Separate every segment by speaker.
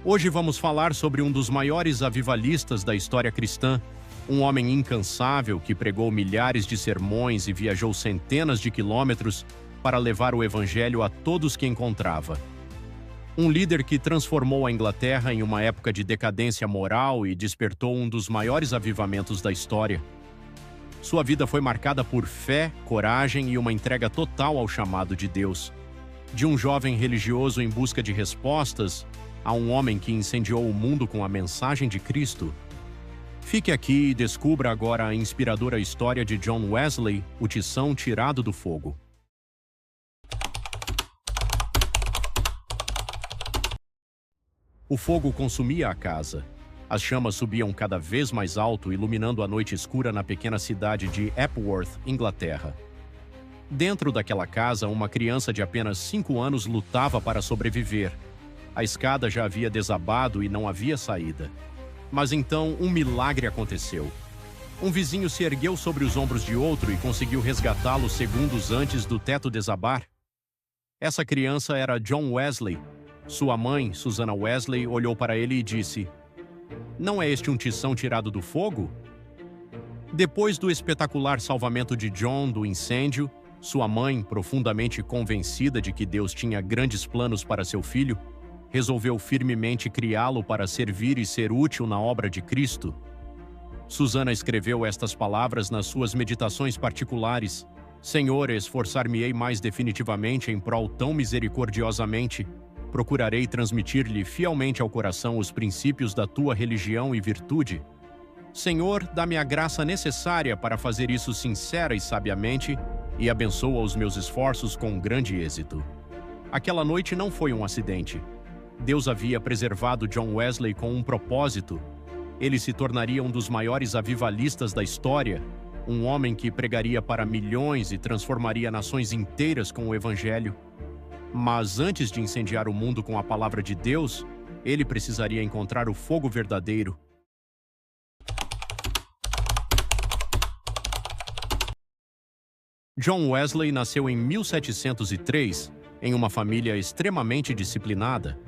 Speaker 1: Hoje vamos falar sobre um dos maiores avivalistas da história cristã, um homem incansável que pregou milhares de sermões e viajou centenas de quilômetros para levar o evangelho a todos que encontrava. Um líder que transformou a Inglaterra em uma época de decadência moral e despertou um dos maiores avivamentos da história. Sua vida foi marcada por fé, coragem e uma entrega total ao chamado de Deus. De um jovem religioso em busca de respostas, a um homem que incendiou o mundo com a mensagem de Cristo. Fique aqui e descubra agora a inspiradora história de John Wesley, o tição tirado do fogo. O fogo consumia a casa. As chamas subiam cada vez mais alto, iluminando a noite escura na pequena cidade de Epworth, Inglaterra. Dentro daquela casa, uma criança de apenas 5 anos lutava para sobreviver. A escada já havia desabado e não havia saída. Mas então um milagre aconteceu. Um vizinho se ergueu sobre os ombros de outro e conseguiu resgatá-lo segundos antes do teto desabar. Essa criança era John Wesley. Sua mãe, Susanna Wesley, olhou para ele e disse: "Não é este um tição tirado do fogo?" Depois do espetacular salvamento de John do incêndio, sua mãe, profundamente convencida de que Deus tinha grandes planos para seu filho, resolveu firmemente criá-lo para servir e ser útil na obra de Cristo. Susanna escreveu estas palavras nas suas meditações particulares: "Senhor, esforçar-me-ei mais definitivamente em prol tão misericordiosamente. Procurarei transmitir-lhe fielmente ao coração os princípios da tua religião e virtude. Senhor, dá-me a graça necessária para fazer isso sincera e sabiamente e abençoa os meus esforços com grande êxito." Aquela noite não foi um acidente. Deus havia preservado John Wesley com um propósito. Ele se tornaria um dos maiores avivalistas da história, um homem que pregaria para milhões e transformaria nações inteiras com o evangelho. Mas antes de incendiar o mundo com a palavra de Deus, ele precisaria encontrar o fogo verdadeiro. John Wesley nasceu em 1703, em uma família extremamente disciplinada.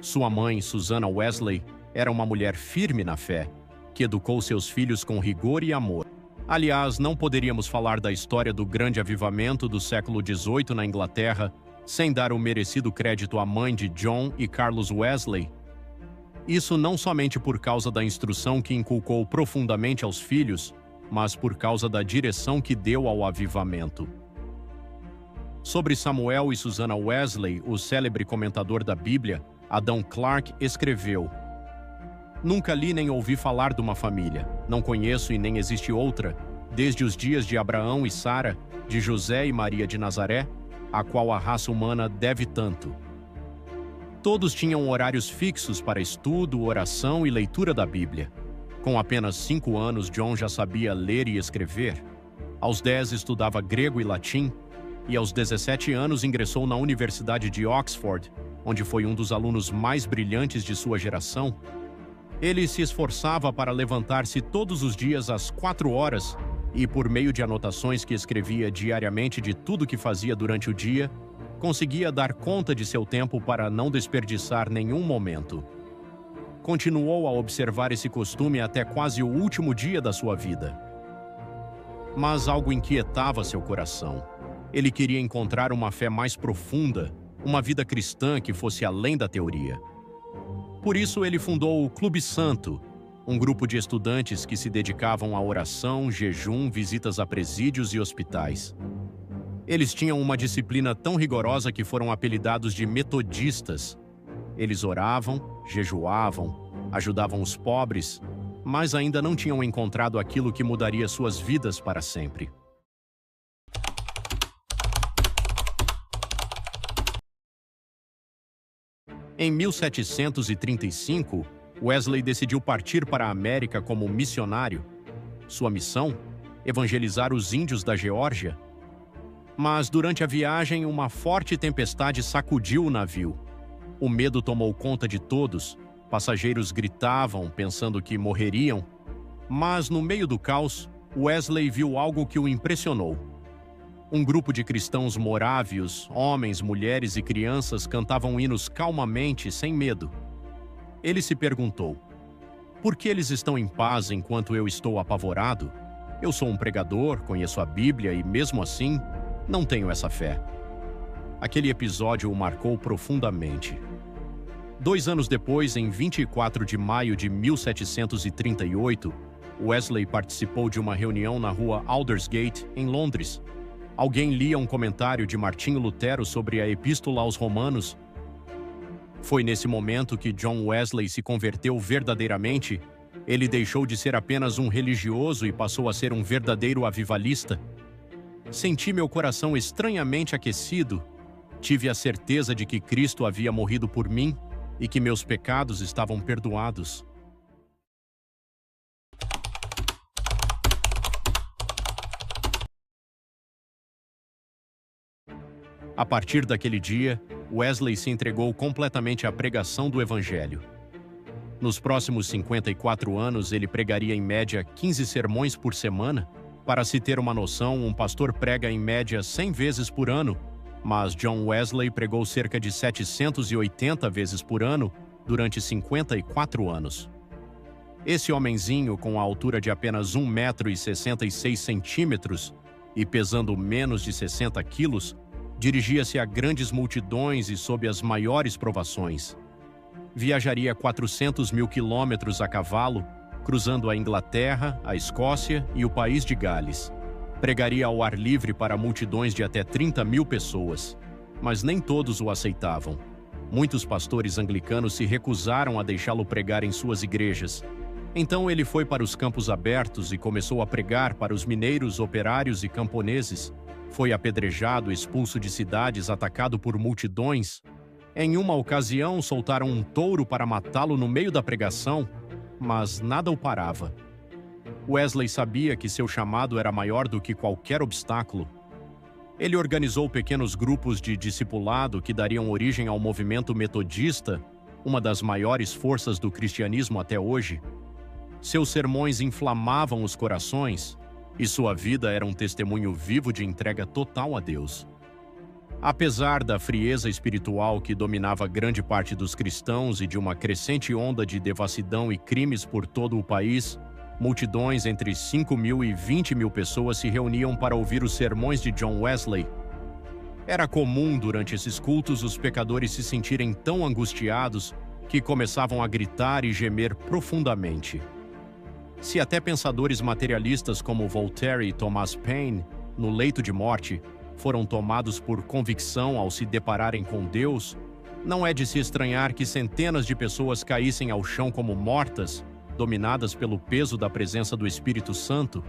Speaker 1: Sua mãe, Susanna Wesley, era uma mulher firme na fé, que educou seus filhos com rigor e amor. Aliás, não poderíamos falar da história do grande avivamento do século XVIII na Inglaterra sem dar o merecido crédito à mãe de John e Carlos Wesley. Isso não somente por causa da instrução que inculcou profundamente aos filhos, mas por causa da direção que deu ao avivamento. Sobre Samuel e Susanna Wesley, o célebre comentador da Bíblia, Adam Clarke, escreveu: "Nunca li nem ouvi falar de uma família, não conheço e nem existe outra, desde os dias de Abraão e Sara, de José e Maria de Nazaré, a qual a raça humana deve tanto. Todos tinham horários fixos para estudo, oração e leitura da Bíblia. Com apenas 5 anos, John já sabia ler e escrever. Aos 10 estudava grego e latim, e aos 17 anos ingressou na Universidade de Oxford, onde foi um dos alunos mais brilhantes de sua geração. Ele se esforçava para levantar-se todos os dias às 4 horas e, por meio de anotações que escrevia diariamente de tudo que fazia durante o dia, conseguia dar conta de seu tempo para não desperdiçar nenhum momento. Continuou a observar esse costume até quase o último dia da sua vida. Mas algo inquietava seu coração. Ele queria encontrar uma fé mais profunda, uma vida cristã que fosse além da teoria. Por isso ele fundou o Clube Santo, um grupo de estudantes que se dedicavam à oração, jejum, visitas a presídios e hospitais. Eles tinham uma disciplina tão rigorosa que foram apelidados de metodistas. Eles oravam, jejuavam, ajudavam os pobres, mas ainda não tinham encontrado aquilo que mudaria suas vidas para sempre. Em 1735, Wesley decidiu partir para a América como missionário. Sua missão? Evangelizar os índios da Geórgia. Mas durante a viagem, uma forte tempestade sacudiu o navio. O medo tomou conta de todos. Passageiros gritavam, pensando que morreriam. Mas no meio do caos, Wesley viu algo que o impressionou. Um grupo de cristãos morávios, homens, mulheres e crianças, cantavam hinos calmamente, sem medo. Ele se perguntou: por que eles estão em paz enquanto eu estou apavorado? Eu sou um pregador, conheço a Bíblia e, mesmo assim, não tenho essa fé. Aquele episódio o marcou profundamente. 2 anos depois, em 24 de maio de 1738, Wesley participou de uma reunião na rua Aldersgate, em Londres. Alguém lia um comentário de Martinho Lutero sobre a Epístola aos Romanos. Foi nesse momento que John Wesley se converteu verdadeiramente. Ele deixou de ser apenas um religioso e passou a ser um verdadeiro avivalista. Senti meu coração estranhamente aquecido. Tive a certeza de que Cristo havia morrido por mim e que meus pecados estavam perdoados. A partir daquele dia, Wesley se entregou completamente à pregação do Evangelho. Nos próximos 54 anos, ele pregaria em média 15 sermões por semana. Para se ter uma noção, um pastor prega em média 100 vezes por ano, mas John Wesley pregou cerca de 780 vezes por ano durante 54 anos. Esse homenzinho, com a altura de apenas 1,66 m e pesando menos de 60 quilos, dirigia-se a grandes multidões e sob as maiores provações. Viajaria 400 mil quilômetros a cavalo, cruzando a Inglaterra, a Escócia e o país de Gales. Pregaria ao ar livre para multidões de até 30 mil pessoas, mas nem todos o aceitavam. Muitos pastores anglicanos se recusaram a deixá-lo pregar em suas igrejas. Então ele foi para os campos abertos e começou a pregar para os mineiros, operários e camponeses. Foi apedrejado, expulso de cidades, atacado por multidões. Em uma ocasião, soltaram um touro para matá-lo no meio da pregação, mas nada o parava. Wesley sabia que seu chamado era maior do que qualquer obstáculo. Ele organizou pequenos grupos de discipulado que dariam origem ao movimento metodista, uma das maiores forças do cristianismo até hoje. Seus sermões inflamavam os corações, e sua vida era um testemunho vivo de entrega total a Deus. Apesar da frieza espiritual que dominava grande parte dos cristãos e de uma crescente onda de devassidão e crimes por todo o país, multidões entre 5 mil e 20 mil pessoas se reuniam para ouvir os sermões de John Wesley. Era comum durante esses cultos os pecadores se sentirem tão angustiados que começavam a gritar e gemer profundamente. Se até pensadores materialistas como Voltaire e Thomas Paine, no leito de morte, foram tomados por convicção ao se depararem com Deus, não é de se estranhar que centenas de pessoas caíssem ao chão como mortas, dominadas pelo peso da presença do Espírito Santo.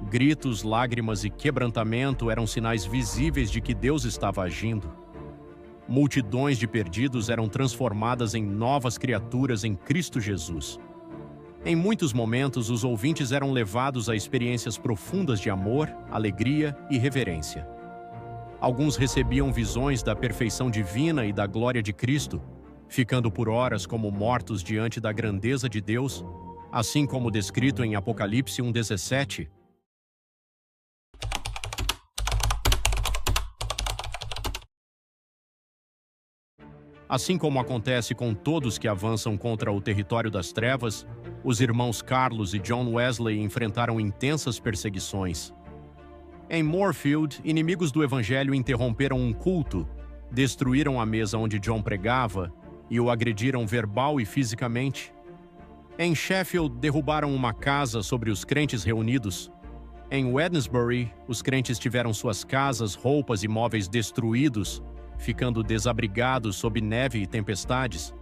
Speaker 1: Gritos, lágrimas e quebrantamento eram sinais visíveis de que Deus estava agindo. Multidões de perdidos eram transformadas em novas criaturas em Cristo Jesus. Em muitos momentos, os ouvintes eram levados a experiências profundas de amor, alegria e reverência. Alguns recebiam visões da perfeição divina e da glória de Cristo, ficando por horas como mortos diante da grandeza de Deus, assim como descrito em Apocalipse 1:17. Assim como acontece com todos que avançam contra o território das trevas, os irmãos Carlos e John Wesley enfrentaram intensas perseguições. Em Moorfield, inimigos do Evangelho interromperam um culto, destruíram a mesa onde John pregava e o agrediram verbal e fisicamente. Em Sheffield, derrubaram uma casa sobre os crentes reunidos. Em Wednesbury, os crentes tiveram suas casas, roupas e móveis destruídos, ficando desabrigados sob neve e tempestades.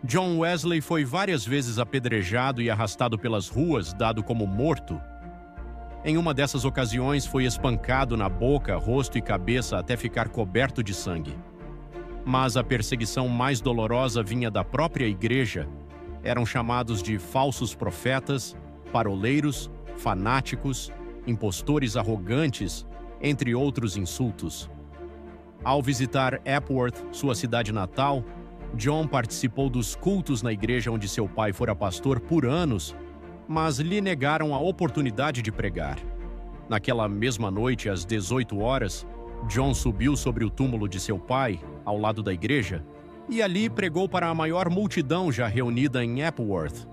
Speaker 1: John Wesley foi várias vezes apedrejado e arrastado pelas ruas, dado como morto. Em uma dessas ocasiões, foi espancado na boca, rosto e cabeça até ficar coberto de sangue. Mas a perseguição mais dolorosa vinha da própria igreja. Eram chamados de falsos profetas, paroleiros, fanáticos, impostores arrogantes, entre outros insultos. Ao visitar Epworth, sua cidade natal, John participou dos cultos na igreja onde seu pai fora pastor por anos, mas lhe negaram a oportunidade de pregar. Naquela mesma noite, às 18 horas, John subiu sobre o túmulo de seu pai, ao lado da igreja, E ali pregou para a maior multidão já reunida em Epworth.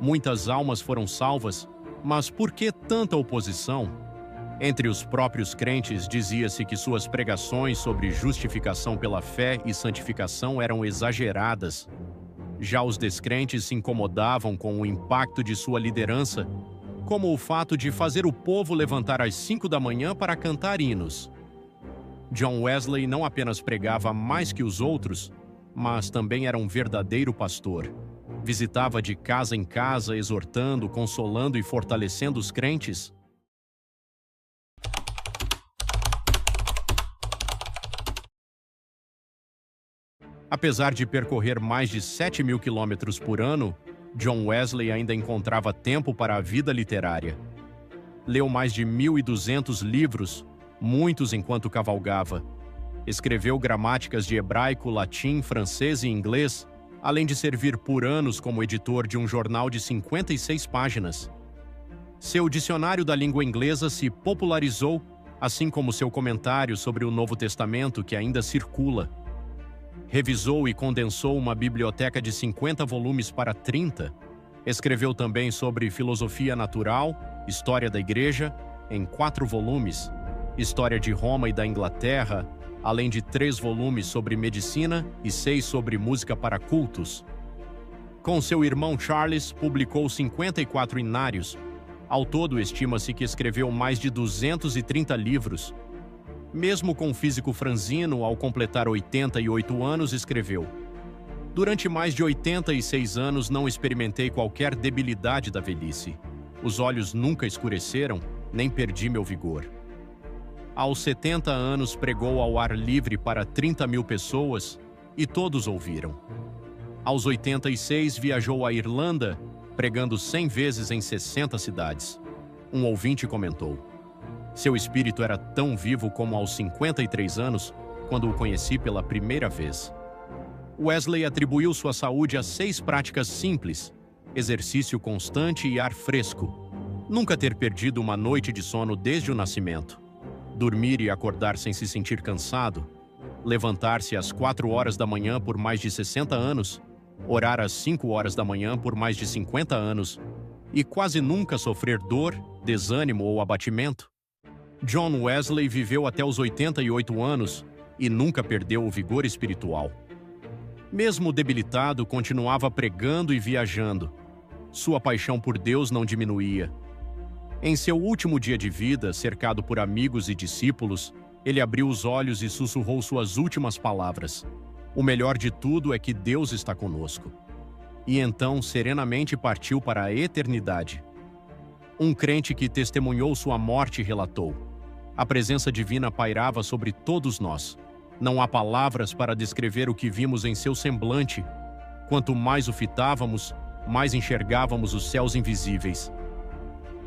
Speaker 1: Muitas almas foram salvas, mas por que tanta oposição? Entre os próprios crentes dizia-se que suas pregações sobre justificação pela fé e santificação eram exageradas. Já os descrentes se incomodavam com o impacto de sua liderança, como o fato de fazer o povo levantar às 5 da manhã para cantar hinos. John Wesley não apenas pregava mais que os outros, mas também era um verdadeiro pastor. Visitava de casa em casa, exortando, consolando e fortalecendo os crentes. Apesar de percorrer mais de 7.000 quilômetros por ano, John Wesley ainda encontrava tempo para a vida literária. Leu mais de 1.200 livros, muitos enquanto cavalgava. Escreveu gramáticas de hebraico, latim, francês e inglês, além de servir por anos como editor de um jornal de 56 páginas. Seu dicionário da língua inglesa se popularizou, assim como seu comentário sobre o Novo Testamento, que ainda circula. Revisou e condensou uma biblioteca de 50 volumes para 30. Escreveu também sobre filosofia natural, história da Igreja, em 4 volumes, história de Roma e da Inglaterra, além de 3 volumes sobre medicina e 6 sobre música para cultos. Com seu irmão Charles, publicou 54 inários. Ao todo, estima-se que escreveu mais de 230 livros. Mesmo com o físico franzino, ao completar 88 anos, escreveu: "Durante mais de 86 anos não experimentei qualquer debilidade da velhice. Os olhos nunca escureceram, nem perdi meu vigor." Aos 70 anos, pregou ao ar livre para 30.000 pessoas e todos ouviram. Aos 86, viajou à Irlanda, pregando 100 vezes em 60 cidades. Um ouvinte comentou: "Seu espírito era tão vivo como aos 53 anos, quando o conheci pela primeira vez." Wesley atribuiu sua saúde a 6 práticas simples: exercício constante e ar fresco. Nunca ter perdido uma noite de sono desde o nascimento. Dormir e acordar sem se sentir cansado. Levantar-se às 4 horas da manhã por mais de 60 anos. Orar às 5 horas da manhã por mais de 50 anos. E quase nunca sofrer dor, desânimo ou abatimento. John Wesley viveu até os 88 anos e nunca perdeu o vigor espiritual. Mesmo debilitado, continuava pregando e viajando. Sua paixão por Deus não diminuía. Em seu último dia de vida, cercado por amigos e discípulos, ele abriu os olhos e sussurrou suas últimas palavras: "O melhor de tudo é que Deus está conosco." E então, serenamente partiu para a eternidade. Um crente que testemunhou sua morte relatou: "A presença divina pairava sobre todos nós. Não há palavras para descrever o que vimos em seu semblante. Quanto mais o fitávamos, mais enxergávamos os céus invisíveis."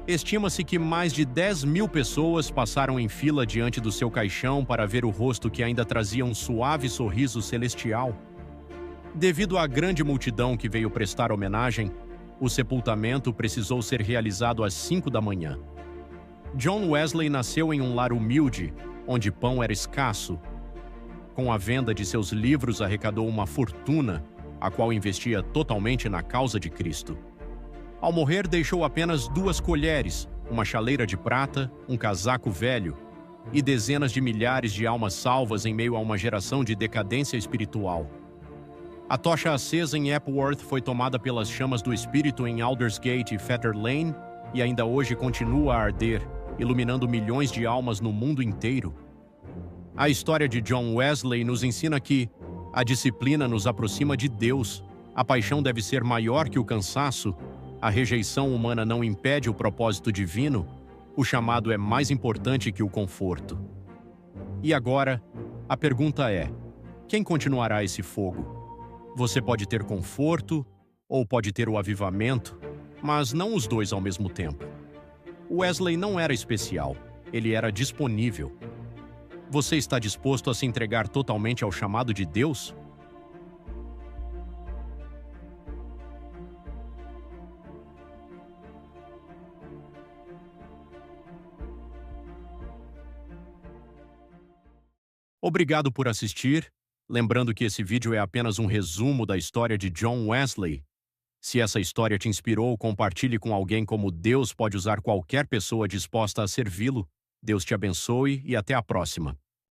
Speaker 1: Estima-se que mais de 10.000 pessoas passaram em fila diante do seu caixão para ver o rosto que ainda trazia um suave sorriso celestial. Devido à grande multidão que veio prestar homenagem, o sepultamento precisou ser realizado às 5 da manhã. John Wesley nasceu em um lar humilde, onde pão era escasso. Com a venda de seus livros, arrecadou uma fortuna, a qual investia totalmente na causa de Cristo. Ao morrer, deixou apenas 2 colheres, uma chaleira de prata, um casaco velho e dezenas de milhares de almas salvas em meio a uma geração de decadência espiritual. A tocha acesa em Epworth foi tomada pelas chamas do Espírito em Aldersgate e Fetter Lane e ainda hoje continua a arder, iluminando milhões de almas no mundo inteiro. A história de John Wesley nos ensina que a disciplina nos aproxima de Deus, a paixão deve ser maior que o cansaço, a rejeição humana não impede o propósito divino, o chamado é mais importante que o conforto. E agora, a pergunta é: quem continuará esse fogo? Você pode ter conforto ou pode ter o avivamento, mas não os dois ao mesmo tempo. Wesley não era especial, ele era disponível. Você está disposto a se entregar totalmente ao chamado de Deus? Obrigado por assistir Lembrando que esse vídeo é apenas um resumo da história de John Wesley. Se essa história te inspirou, compartilhe com alguém como Deus pode usar qualquer pessoa disposta a servi-lo. Deus te abençoe e até a próxima.